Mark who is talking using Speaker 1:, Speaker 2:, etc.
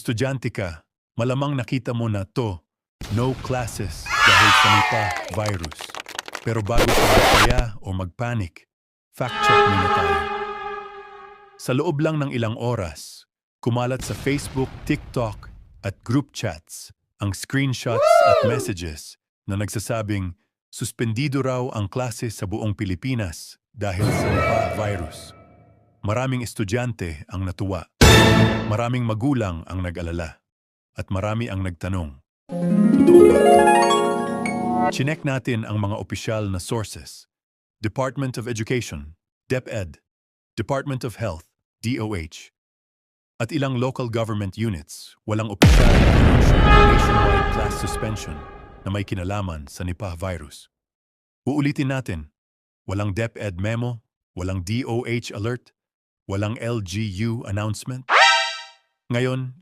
Speaker 1: estudyante ka, malamang nakita mo na to, no classes dahil sa Nipah virus. Pero bago ka magpaya o magpanik, fact-check muna tayo. Sa loob lang ng ilang oras, kumalat sa Facebook, TikTok at group chats ang screenshots at messages na nagsasabing suspendido raw ang klase sa buong Pilipinas dahil sa Nipah virus. Maraming estudyante ang natuwa, maraming magulang ang nag-alala, at marami ang nagtanong, totoo ba ito? Chinek natin ang mga opisyal na sources. Department of Education, DepEd, Department of Health, DOH, at ilang local government units, walang opisyal na anunsyo ng nationwide class suspension na may kinalaman sa Nipah virus. Uulitin natin, walang DepEd memo, walang DOH alert, walang LGU announcement. Ngayon,